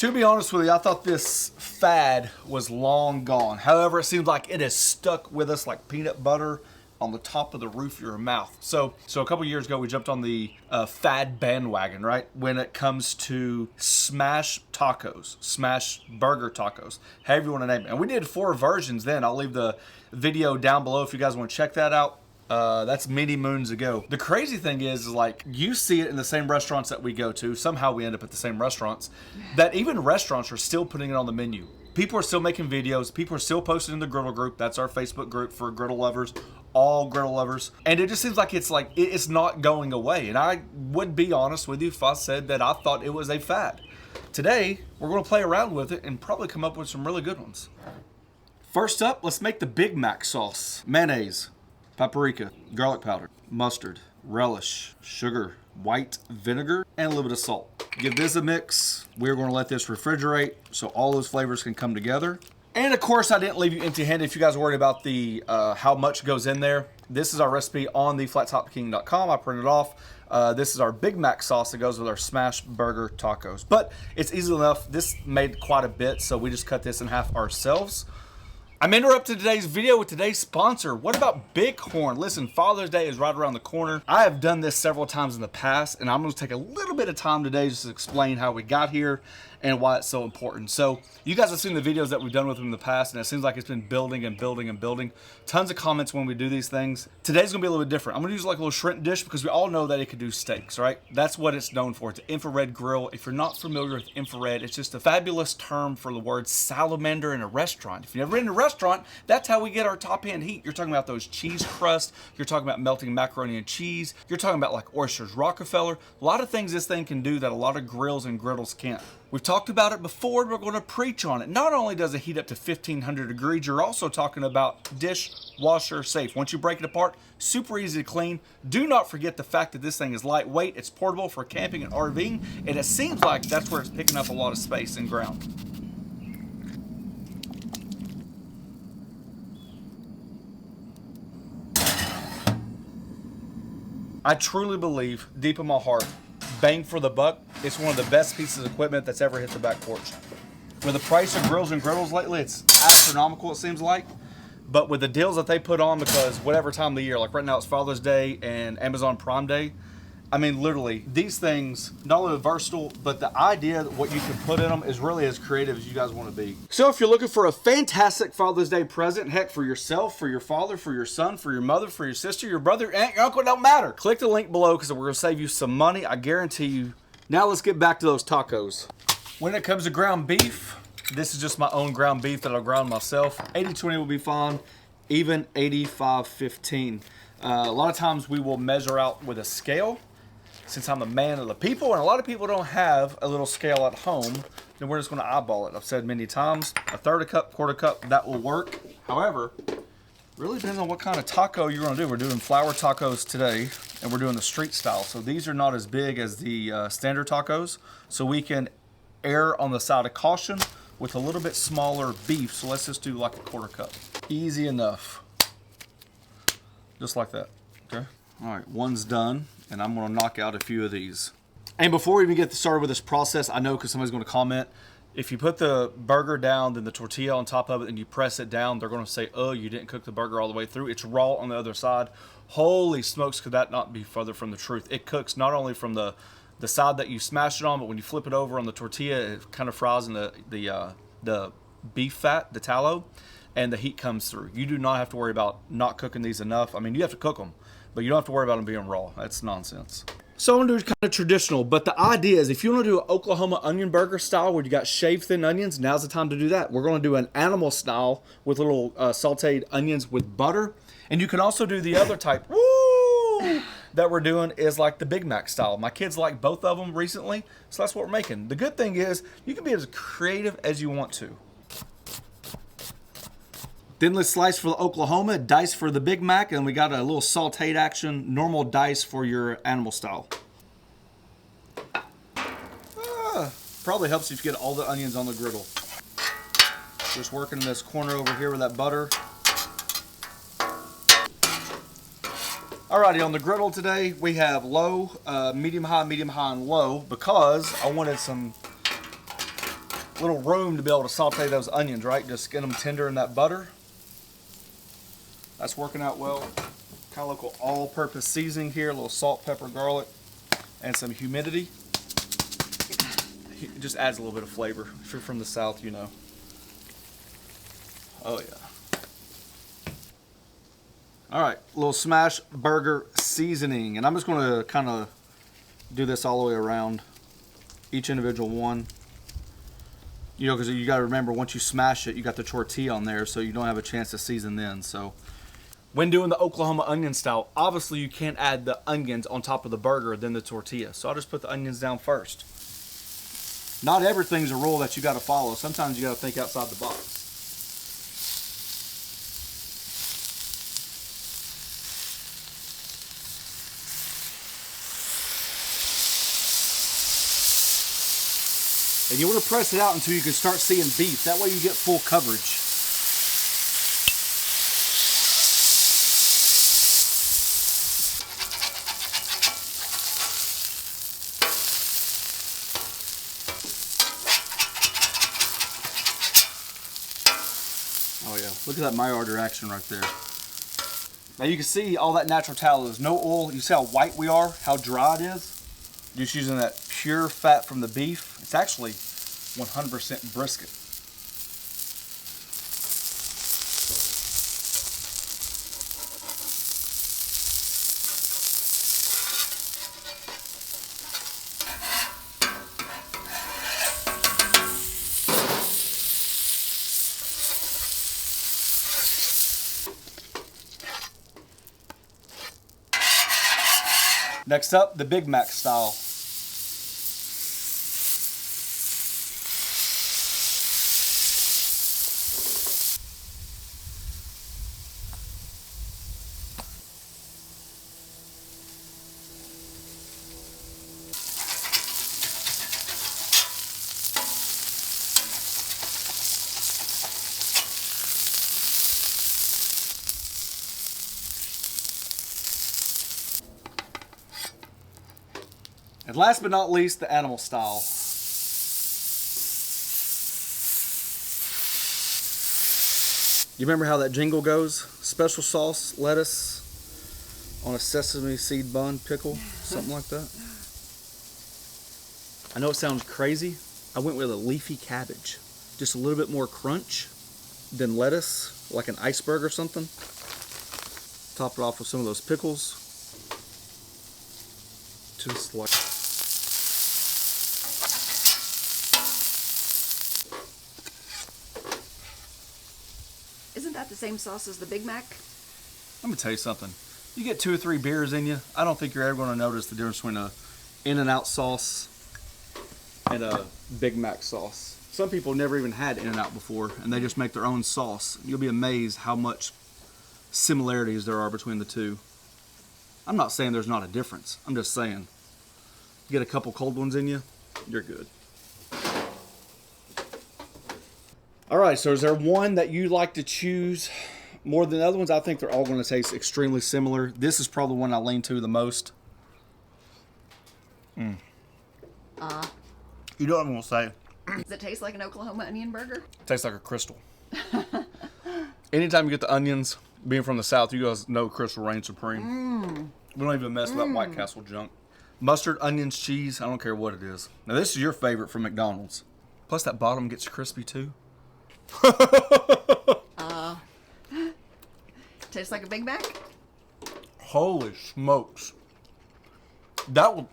To be honest with you, I thought this fad was long gone. However, it seems like it has stuck with us like peanut butter on the top of the roof of your mouth. So a couple years ago, we jumped on the fad bandwagon, right? When it comes to smash tacos, smash burger tacos, however you want to name it. And we did 4 versions then. I'll leave the video down below if you guys want to check that out. That's many moons ago. The crazy thing is like you see it in the same restaurants that we go to. Somehow we end up at the same restaurants. That even restaurants are still putting it on the menu. People are still making videos. People are still posting in the Griddle group. That's our Facebook group for griddle lovers, all griddle lovers. And it just seems like it's not going away. And I would be honest with you if I said that I thought it was a fad. Today, we're going to play around with it and probably come up with some really good ones. First up, let's make the Big Mac sauce. Mayonnaise, paprika, garlic powder, mustard, relish, sugar, white vinegar, and a little bit of salt. Give this a mix. We're going to let this refrigerate so all those flavors can come together. And of course, I didn't leave you empty-handed if you guys are worried about the how much goes in there. This is our recipe on the flattopking.com. I printed it off. This is our Big Mac sauce that goes with our smash burger tacos. But it's easy enough. This made quite a bit, so we just cut this in half ourselves. I'm interrupting today's video with today's sponsor. What about Bighorn? Listen, Father's Day is right around the corner. I have done this several times in the past, and I'm going to take a little bit of time today just to explain how we got here and why it's so important. So you guys have seen the videos that we've done with them in the past, and it seems like it's been building and building and building. Tons of comments when we do these things. Today's going to be a little bit different. I'm going to use like a little shrimp dish because we all know that it can do steaks, right? That's what it's known for. It's an infrared grill. If you're not familiar with infrared, it's just a fabulous term for the word salamander in a restaurant. If you've never been in a restaurant, that's how we get our top end heat. You're talking about those cheese crusts. You're talking about melting macaroni and cheese. You're talking about like oysters, Rockefeller. A lot of things this thing can do that a lot of grills and griddles can't. We've talked about it before. We're going to preach on it. Not only does it heat up to 1500 degrees, you're also talking about dishwasher safe. Once you break it apart, super easy to clean. Do not forget the fact that this thing is lightweight. It's portable for camping and RVing, and it seems like that's where it's picking up a lot of space and ground. I truly believe, deep in my heart, bang for the buck, it's one of the best pieces of equipment that's ever hit the back porch. With the price of grills and griddles lately, it's astronomical, it seems like. But with the deals that they put on, because whatever time of the year, like right now it's Father's Day and Amazon Prime Day, I mean, literally, these things, not only versatile, but the idea that what you can put in them is really as creative as you guys want to be. So if you're looking for a fantastic Father's Day present, heck, for yourself, for your father, for your son, for your mother, for your sister, your brother, aunt, your uncle, it don't matter. Click the link below because we're going to save you some money, I guarantee you. Now let's get back to those tacos. When it comes to ground beef, this is just my own ground beef that I'll ground myself. 80-20 will be fine, even 85-15. A lot of times we will measure out with a scale. Since I'm a man of the people, and a lot of people don't have a little scale at home, then we're just going to eyeball it. I've said many times, a third a cup, quarter cup, that will work. However, really depends on what kind of taco you're going to do. We're doing flour tacos today, and we're doing the street style. So these are not as big as the standard tacos, so we can err on the side of caution with a little bit smaller beef. So let's just do like a quarter cup. Easy enough. Just like that, okay? All right, one's done. And I'm going to knock out a few of these. And before we even get started with this process, I know because somebody's going to comment, if you put the burger down, then the tortilla on top of it, and you press it down, they're going to say, oh, you didn't cook the burger all the way through. It's raw on the other side. Holy smokes, could that not be further from the truth? It cooks not only from the side that you smashed it on, but when you flip it over on the tortilla, it kind of fries in the beef fat, the tallow, and the heat comes through. You do not have to worry about not cooking these enough. I mean, you have to cook them, but you don't have to worry about them being raw. That's nonsense. So I'm going to do kind of traditional, but the idea is if you want to do an Oklahoma onion burger style where you got shaved thin onions, now's the time to do that. We're going to do an animal style with little sauteed onions with butter. And you can also do the other type that we're doing is like the Big Mac style. My kids like both of them recently, so that's what we're making. The good thing is you can be as creative as you want to. Thinly sliced for the Oklahoma, dice for the Big Mac, and we got a little sauteed action, normal dice for your animal style. Probably helps if you get all the onions on the griddle. Just working in this corner over here with that butter. Alrighty, on the griddle today, we have low, medium high, and low because I wanted some little room to be able to saute those onions, right? Just get them tender in that butter. That's working out well. Kind of local all-purpose seasoning here, a little salt, pepper, garlic, and some humidity. It just adds a little bit of flavor. If you're from the South, you know. Oh yeah. All right, a little smash burger seasoning. And I'm just gonna kind of do this all the way around each individual one. You know, because you gotta remember, once you smash it, you got the tortilla on there, so you don't have a chance to season then, so. When doing the Oklahoma onion style, obviously you can't add the onions on top of the burger, then the tortilla. So I'll just put the onions down first. Not everything's a rule that you gotta follow. Sometimes you gotta think outside the box. And you want to press it out until you can start seeing beef. That way you get full coverage. Oh yeah, look at that Maillard action right there. Now you can see all that natural tallow. There's no oil. You see how white we are, how dry it is? Just using that pure fat from the beef. It's actually 100% brisket. Next up, the Big Mac style. And last but not least, the animal style. You remember how that jingle goes? Special sauce, lettuce, on a sesame seed bun pickle, something like that. I know it sounds crazy. I went with a leafy cabbage. Just a little bit more crunch than lettuce, like an iceberg or something. Top it off with some of those pickles. Just like... Isn't that the same sauce as the Big Mac? Let me tell you something. You get 2 or 3 beers in you, I don't think you're ever going to notice the difference between a In-N-Out sauce and a Big Mac sauce. Some people never even had In-N-Out before, and they just make their own sauce. You'll be amazed how much similarities there are between the two. I'm not saying there's not a difference. I'm just saying, you get a couple cold ones in you, you're good. All right, so is there one that you like to choose more than the other ones? I think they're all going to taste extremely similar. This is probably the one I lean to the most. You know what I'm going to say? Does it taste like an Oklahoma onion burger? It tastes like a Crystal. Anytime you get the onions, being from the South, you guys know Crystal reigns supreme. We don't even mess with that White Castle junk. Mustard, onions, cheese, I don't care what it is. Now this is your favorite from McDonald's. Plus that bottom gets crispy too. Tastes like a Big Mac? Holy smokes. That will,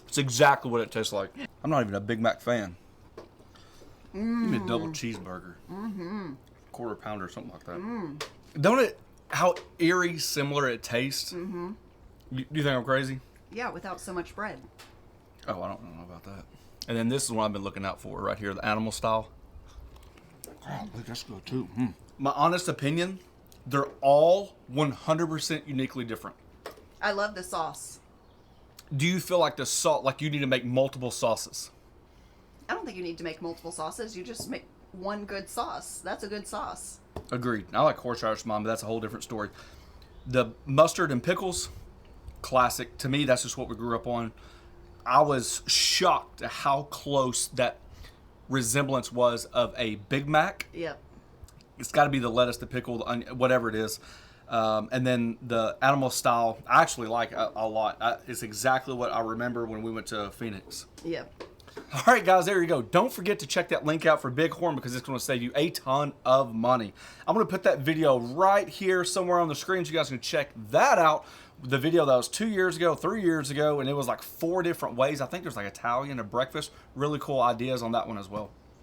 it's exactly what it tastes like. I'm not even a Big Mac fan. Give me a double cheeseburger. Quarter pounder, something like that. Don't it, how eerie similar it tastes? Do you think I'm crazy? Yeah, without so much bread. Oh, I don't know about that. And then this is what I've been looking out for right here, the animal style. Oh, that's good too. My honest opinion, they're all 100% uniquely different. I love the sauce. Do you feel like the salt, like you need to make multiple sauces? I don't think you need to make multiple sauces. You just make one good sauce. That's a good sauce. Agreed. I like horseradish, Mom, but that's a whole different story. The mustard and pickles, classic. To me, that's just what we grew up on. I was shocked at how close that resemblance was of a Big Mac. Yep. It's got to be the lettuce, the pickle, the onion, whatever it is. And then the animal style, I actually like a lot. It's exactly what I remember when we went to Phoenix. Yep. All right, guys, there you go. Don't forget to check that link out for Bighorn because it's going to save you a ton of money. I'm going to put that video right here somewhere on the screen so you guys can check that out. The video that was 2 years ago, 3 years ago, and it was like 4 different ways. I think there's like Italian, a breakfast. Really cool ideas on that one as well.